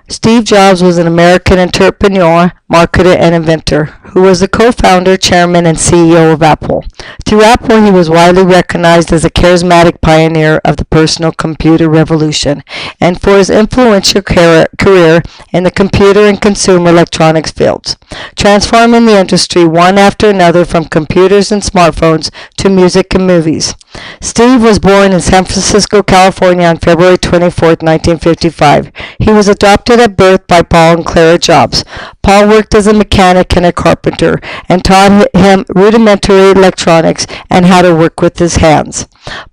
Steve Jobs was an American entrepreneur, marketer, and inventor who was the co-founder, chairman, and CEO of Apple. Through Apple, he was widely recognized as a charismatic pioneer of the personal computer revolution and for his influential career in the computer and consumer electronics fields, transforming the industry one after another from computers and smartphones to music and movies. Steve was born in San Francisco, California on February 24, 1955. He was adopted at birth by Paul and Clara Jobs. Paul worked as a mechanic and a carpenter and taught him rudimentary electronics and how to work with his hands.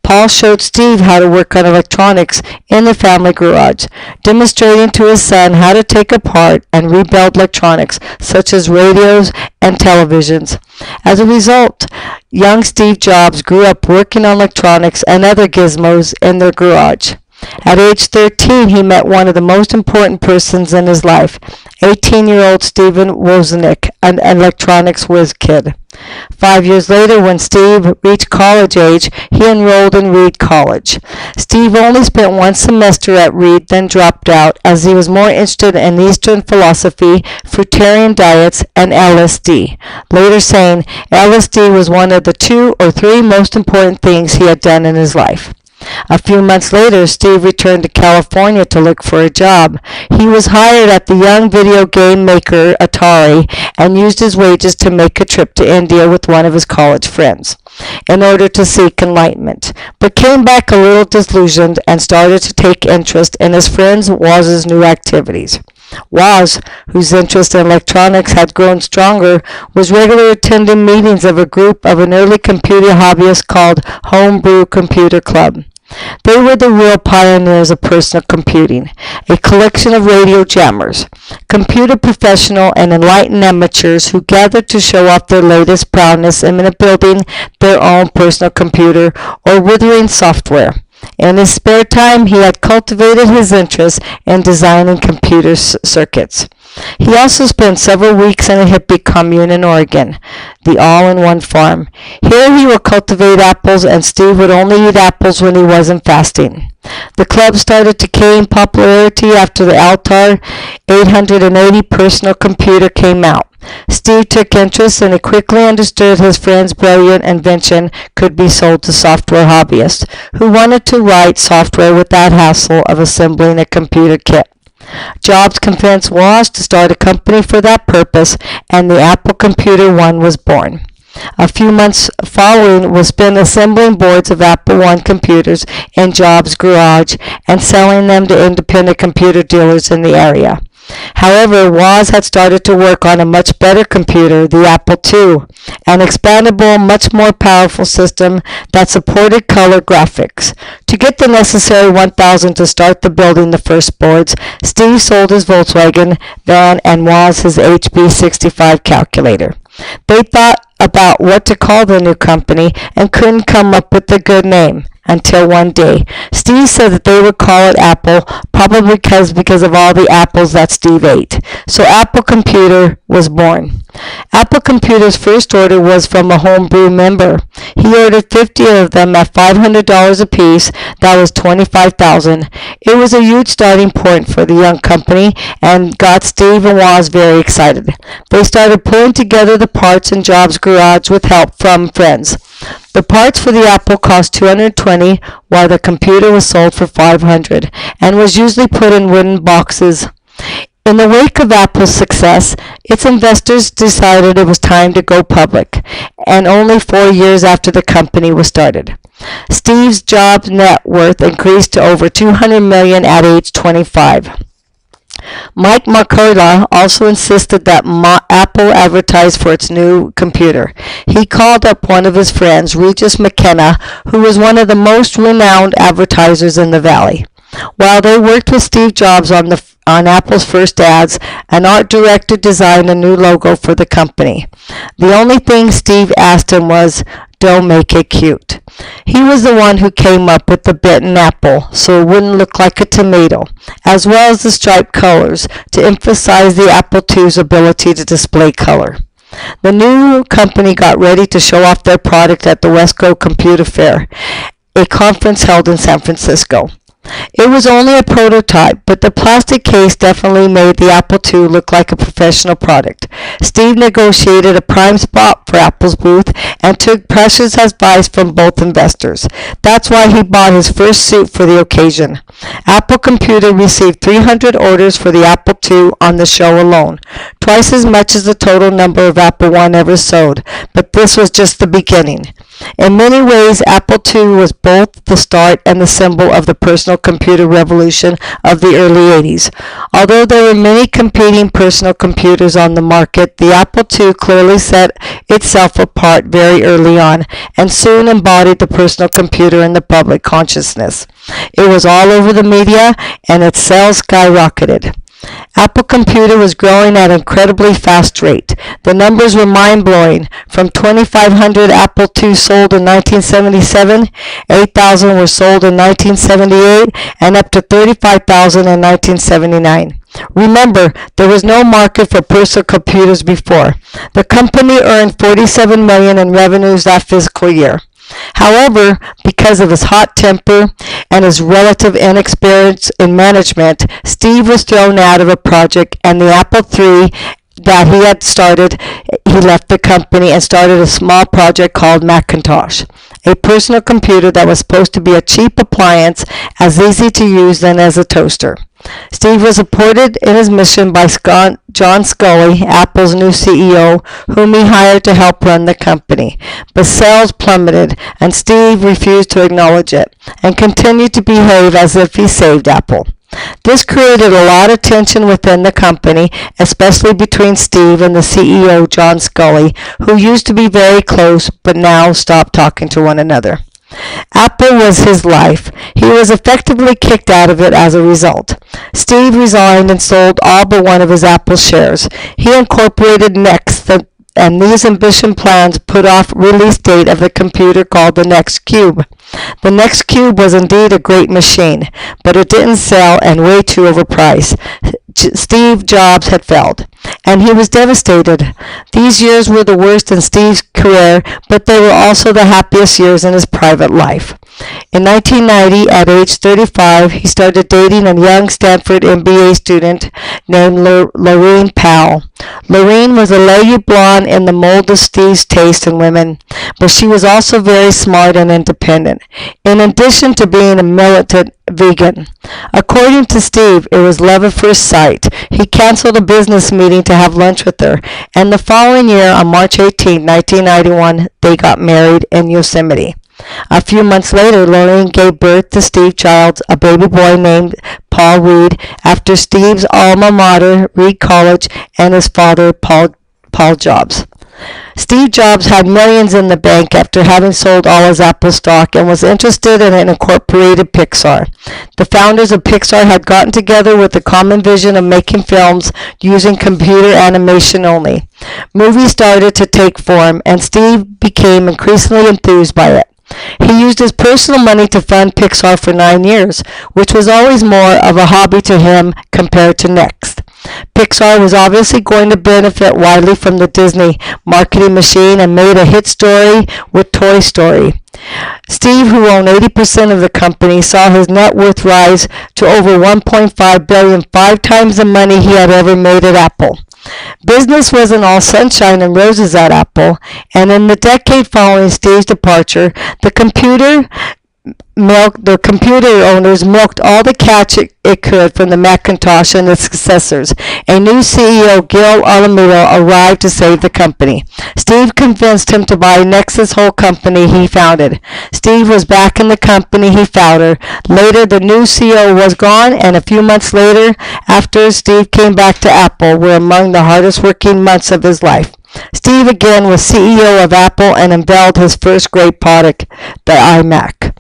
Paul showed Steve how to work on electronics in the family garage, demonstrating to his son how to take apart and rebuild electronics such as radios and televisions. As a result, young Steve Jobs grew up working on electronics and other gizmos in their garage. At age 13, he met one of the most important persons in his life, 18-year-old Stephen Wozniak, an electronics whiz kid. 5 years later, when Steve reached college age, he enrolled in Reed College. Steve only spent one semester at Reed, then dropped out as he was more interested in Eastern philosophy, fruitarian diets, and LSD, later saying LSD was one of the 2 or 3 most important things he had done in his life. A few months later, Steve returned to California to look for a job. He was hired at the young video game maker Atari and used his wages to make a trip to India with one of his college friends in order to seek enlightenment, but came back a little disillusioned and started to take interest in his friend Woz's new activities. Woz, whose interest in electronics had grown stronger, was regularly attending meetings of a group of an early computer hobbyist called Homebrew Computer Club. They were the real pioneers of personal computing, a collection of radio jammers, computer professional and enlightened amateurs who gathered to show off their latest prowess in building their own personal computer or withering software. In his spare time, he had cultivated his interest in designing computer circuits. He also spent several weeks in a hippie commune in Oregon, the All-in-One Farm. Here he would cultivate apples, and Steve would only eat apples when he wasn't fasting. The club started to gain popularity after the Altar 880 personal computer came out. Steve took interest and he quickly understood his friend's brilliant invention could be sold to software hobbyists who wanted to write software without hassle of assembling a computer kit. Jobs convinced Woz to start a company for that purpose, and the Apple Computer One was born. A few months following was spent assembling boards of Apple I computers in Jobs' garage and selling them to independent computer dealers in the area. However, Woz had started to work on a much better computer, the Apple II, an expandable, much more powerful system that supported color graphics. To get the necessary $1,000 to start building the first boards, Steve sold his Volkswagen van and Woz his HB65 calculator. They thought about what to call the new company and couldn't come up with a good name. Until one day, Steve said that they would call it Apple, probably because of all the apples that Steve ate. So Apple Computer was born. Apple Computer's first order was from a homebrew member. He ordered 50 of them at $500 apiece. That was $25,000. It was a huge starting point for the young company and got Steve and Woz very excited. They started pulling together the parts in Jobs' garage with help from friends. The parts for the Apple cost $220, while the computer was sold for $500 and was usually put in wooden boxes. In the wake of Apple's success, its investors decided it was time to go public, and only 4 years after the company was started. Steve Jobs' net worth increased to over $200 million at age 25. Mike Marcola also insisted that Apple advertise for its new computer. He called up one of his friends, Regis McKenna, who was one of the most renowned advertisers in the Valley. While they worked with Steve Jobs on Apple's first ads, an art director designed a new logo for the company. The only thing Steve asked him was, "Don't make it cute." He was the one who came up with the bitten apple, so it wouldn't look like a tomato, as well as the striped colors to emphasize the Apple II's ability to display color. The new company got ready to show off their product at the Wesco Computer Fair, a conference held in San Francisco. It was only a prototype, but the plastic case definitely made the Apple II look like a professional product. Steve negotiated a prime spot for Apple's booth and took precious advice from both investors. That's why he bought his first suit for the occasion. Apple Computer received 300 orders for the Apple II on the show alone, twice as much as the total number of Apple I ever sold, but this was just the beginning. In many ways, Apple II was both the start and the symbol of the personal computer revolution of the early 80s. Although there were many competing personal computers on the market, the Apple II clearly set itself apart very early on and soon embodied the personal computer in the public consciousness. It was all over the media and its sales skyrocketed. Apple Computer was growing at an incredibly fast rate. The numbers were mind-blowing. From 2,500 Apple II sold in 1977, 8,000 were sold in 1978, and up to 35,000 in 1979. Remember, there was no market for personal computers before. The company earned $47 million in revenues that fiscal year. However, because of his hot temper and his relative inexperience in management, Steve was thrown out of a project, and the Apple III that he had started, he left the company and started a small project called Macintosh, a personal computer that was supposed to be a cheap appliance, as easy to use then as a toaster. Steve was supported in his mission by John Sculley, Apple's new CEO, whom he hired to help run the company. But sales plummeted, and Steve refused to acknowledge it, and continued to behave as if he saved Apple. This created a lot of tension within the company, especially between Steve and the CEO, John Sculley, who used to be very close, but now stopped talking to one another. Apple was his life. He was effectively kicked out of it as a result. Steve resigned and sold all but one of his Apple shares. He incorporated Next, and these ambitious plans put off release date of the computer called the Next Cube. The Next Cube was indeed a great machine, but it didn't sell and way too overpriced. Steve Jobs had failed, and he was devastated. These years were the worst in Steve's career, but they were also the happiest years in his private life. In 1990, at age 35, he started dating a young Stanford MBA student named Lorraine Powell. Lorraine was a lady blonde in the mold of Steve's taste in women, but she was also very smart and independent, in addition to being a militant vegan. According to Steve, it was love at first sight. He canceled a business meeting to have lunch with her, and the following year, on March 18, 1991, they got married in Yosemite. A few months later, Lorraine gave birth to Steve Childs, a baby boy named Paul Reed, after Steve's alma mater, Reed College, and his father, Paul Jobs. Steve Jobs had millions in the bank after having sold all his Apple stock and was interested in an incorporated Pixar. The founders of Pixar had gotten together with the common vision of making films using computer animation only. Movies started to take form, and Steve became increasingly enthused by it. He used his personal money to fund Pixar for 9 years, which was always more of a hobby to him compared to Next. Pixar was obviously going to benefit widely from the Disney marketing machine and made a hit story with Toy Story. Steve, who owned 80% of the company, saw his net worth rise to over $1.5 billion, 5 times the money he had ever made at Apple. Business wasn't all sunshine and roses at Apple, and in the decade following Steve's departure, the computer owners milked all the cash it could from the Macintosh and its successors. A new CEO, Gil Alameda, arrived to save the company. Steve convinced him to buy Next's whole company he founded. Steve was back in the company he founded. Later, the new CEO was gone, and a few months later, after Steve came back to Apple, were among the hardest working months of his life. Steve again was CEO of Apple and unveiled his first great product, the iMac.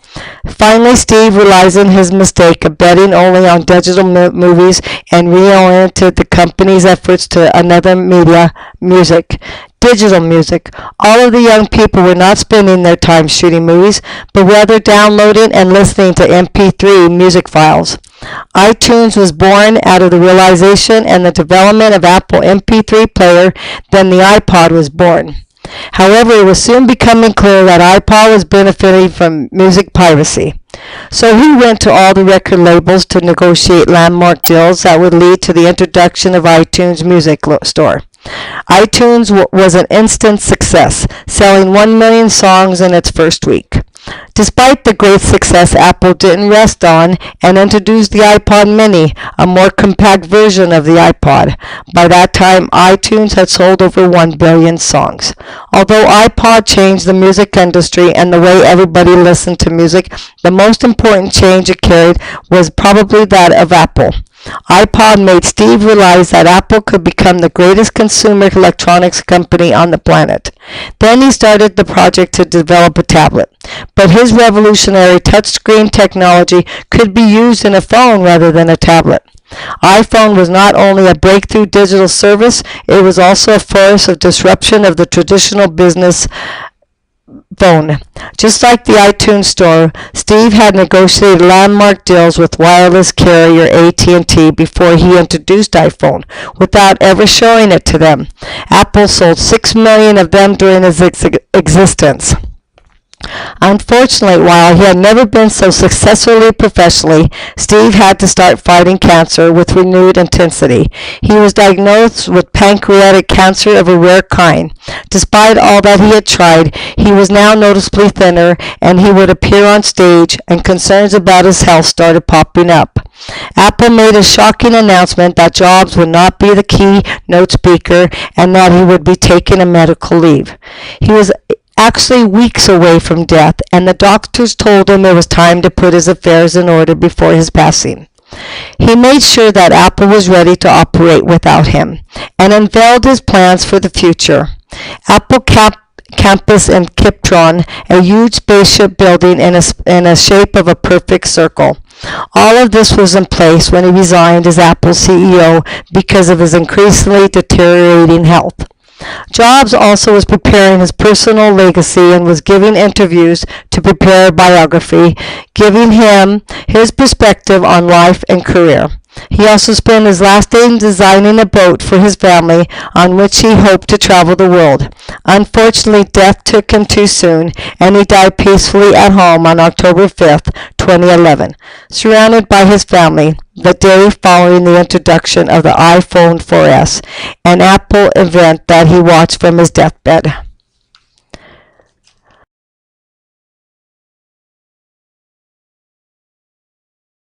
Finally, Steve, realizing his mistake of betting only on digital movies, and reoriented the company's efforts to another media, digital music. All of the young people were not spending their time shooting movies, but rather downloading and listening to MP3 music files. iTunes was born out of the realization and the development of Apple MP3 player. Then the iPod was born. However, it was soon becoming clear that iPod was benefiting from music piracy. So he went to all the record labels to negotiate landmark deals that would lead to the introduction of iTunes Music Store. iTunes was an instant success, selling 1 million songs in its first week. Despite the great success, Apple didn't rest on and introduced the iPod Mini, a more compact version of the iPod. By that time, iTunes had sold over 1 billion songs. Although iPod changed the music industry and the way everybody listened to music, the most important change it carried was probably that of Apple. iPod made Steve realize that Apple could become the greatest consumer electronics company on the planet. Then he started the project to develop a tablet. But his revolutionary touchscreen technology could be used in a phone rather than a tablet. iPhone was not only a breakthrough digital service, it was also a force of disruption of the traditional business phone. Just like the iTunes Store, Steve had negotiated landmark deals with wireless carrier AT&T before he introduced iPhone, without ever showing it to them. Apple sold 6 million of them during his existence. Unfortunately, while he had never been so successfully professionally, Steve had to start fighting cancer with renewed intensity. He was diagnosed with pancreatic cancer of a rare kind. Despite all that he had tried, he was now noticeably thinner, and he would appear on stage, and concerns about his health started popping up. Apple made a shocking announcement that Jobs would not be the keynote speaker and that he would be taking a medical leave. He was actually weeks away from death, and the doctors told him it was time to put his affairs in order before his passing. He made sure that Apple was ready to operate without him, and unveiled his plans for the future. Apple campus in Kiptron, a huge spaceship building in a shape of a perfect circle. All of this was in place when he resigned as Apple CEO because of his increasingly deteriorating health. Jobs also was preparing his personal legacy and was giving interviews to prepare a biography, giving him his perspective on life and career. He also spent his last days designing a boat for his family on which he hoped to travel the world. Unfortunately, death took him too soon, and he died peacefully at home on October 5th, 2011, surrounded by his family, the day following the introduction of the iPhone 4S, an Apple event that he watched from his deathbed.